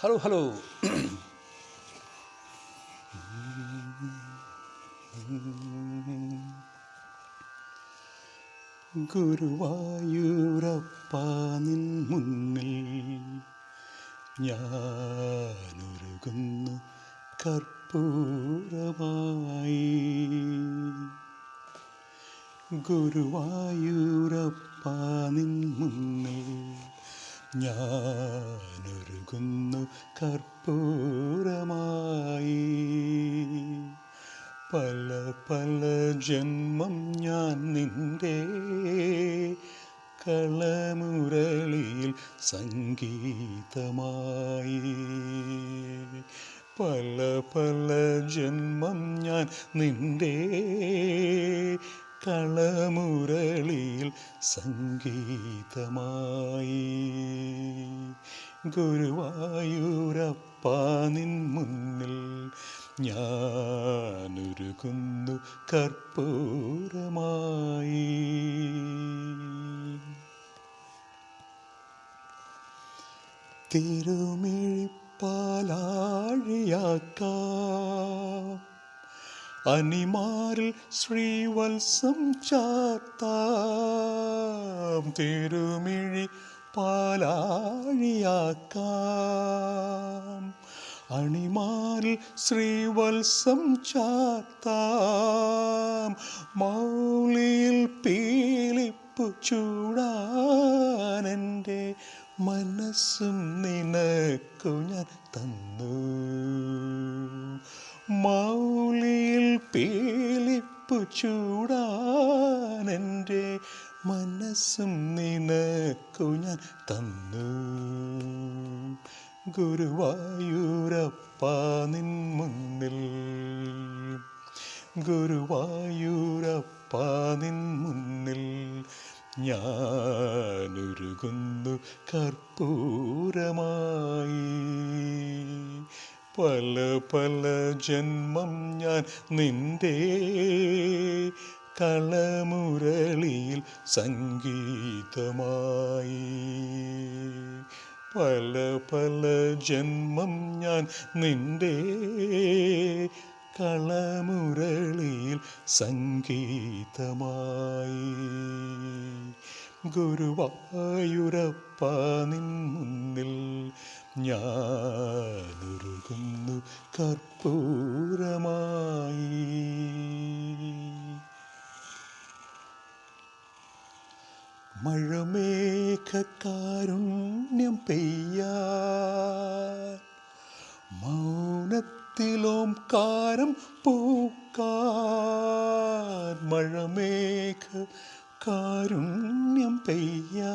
Hello ഗുരുവായൂരപ്പ നിൻ മുന്നിൽ ഞാനൊരുകുന്നു കർപ്പൂരമായി. ഗുരുവായൂരപ്പ നിൻ മുന്നിൽ ഞാനൊരുകുന്നു കർപ്പൂരമായി. പല പല ജന്മം ഞാൻ നിന്റെ കളമുരളിയിൽ സംഗീതമായി. പല പല ജന്മം ഞാൻ നിന്റെ കളമുരളിയിൽ സംഗീതമായി. ഗുരുവായൂരപ്പ നിൻ മുന്നിൽ ഞാനൊരുകുന്നു കർപ്പൂരമായി. തിരുമിഴിപ്പാലാഴിയാക്കാം, അനിമാരിൽ ശ്രീവത്സം ചാർത്താം. തിരുമിഴി പാലാഴിയാക്കാം, അണിമാരിൽ ശ്രീവത്സം ചാർത്താം. മൗലിയിൽ പീലിപ്പു ചൂടാനെൻ്റെ മനസ്സും നിനക്കു ഞാൻ തന്നു. മൗലിയിൽ പീലിപ്പു ചൂടാനെൻ്റെ മനസ്സും നിനക്കു ഞാൻ തന്നു. ഗുരുവായൂരപ്പ നിൻ മുന്നിൽ, ഗുരുവായൂരപ്പ നിൻ മുന്നിൽ ഞാനൊരുകുന്നു കർപ്പൂരമായി. പല പല ജന്മം ഞാൻ നിന്റെ കളമുരളിയിൽ സംഗീതമായി. പല പല ജന്മം ഞാൻ നിന്റെ കളമുരളിയിൽ സംഗീതമായി. ഗുരുവായൂരപ്പ നിൻ മുന്നിൽ ഞാനൊരുകുന്നു കർപ്പൂരമായി. മഴമേഘകാരുണ്യം പെയ്യാൻ, മൗനത്തിലോംകാരം പൂക്കാൻ. മഴമേഘകാരുണ്യം പെയ്യാൻ,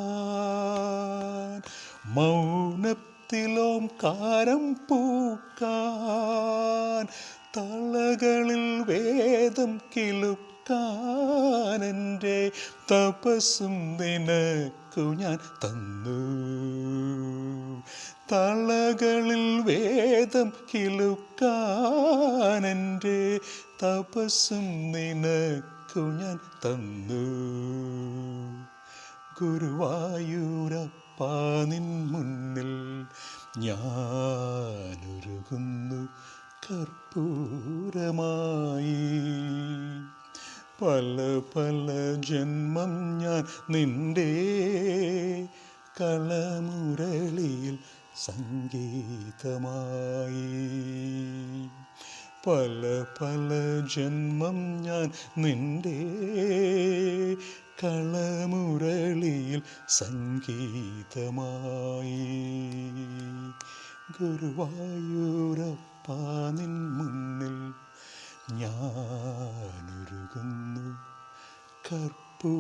മൗനത്തിലോംകാരം പൂക്കാൻ. തളകളിൽ വേദം കിലുക്കാനെൻ്റെ തപസ്സും നിനക്കു ഞാൻ തന്നു. തളകളിൽ വേദം കിലുക്കാനെൻ്റെ തപസ്സും നിനക്കു ഞാൻ തന്നു. ഗുരുവായൂരപ്പ നിൻ മുന്നിൽ ഞാനൊരുകുന്നു കർപ്പൂരമായി. പല പല ജന്മം ഞാൻ നിന്റെ കളമുരളിയിൽ സംഗീതമായി. പല പല ജന്മം ഞാൻ നിന്റെ കളമുരളിയിൽ സംഗീതമായി. ഗുരുവായൂരപ്പ നിൻ മുന്നിൽ ഞാനൊരുകുന്നു കർപ്പൂരമായി.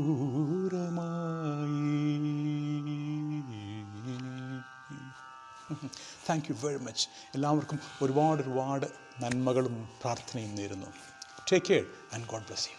Thank you very much. എല്ലാവർക്കും ഒരുപാട് നന്മകളും പ്രാർത്ഥനയും നേരുന്നു. Take care and God bless U.